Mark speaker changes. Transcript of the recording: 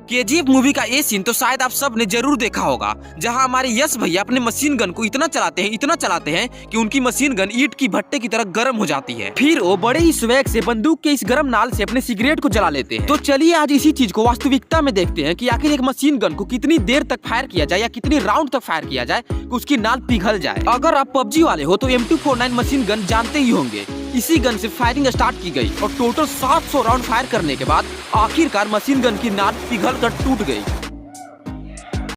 Speaker 1: KGF movie का ये scene तो शायद आप सब ने जरूर देखा होगा, जहां हमारे यश भैया अपने मशीन गन को इतना चलाते हैं कि उनकी मशीन गन ईंट की भट्टे की तरह गर्म हो जाती है। फिर वो बड़े ही स्वैग से बंदूक के इस गर्म नाल से अपने सिगरेट को जला लेते हैं। तो चलिए आज इसी चीज को वास्तविकता में देखते हैं कि आखिर एक मशीन गन को कितनी देर तक फायर किया जाए या कितनी राउंड तक फायर किया जाए कि उसकी नाल पिघल जाए। अगर आप पबजी वाले हो तो M249 मशीन गन जानते ही होंगे। इसी गन से फायरिंग स्टार्ट की गई और टोटल 700 राउंड फायर करने के बाद आखिरकार मशीन गन की नाल पिघल कर टूट गई।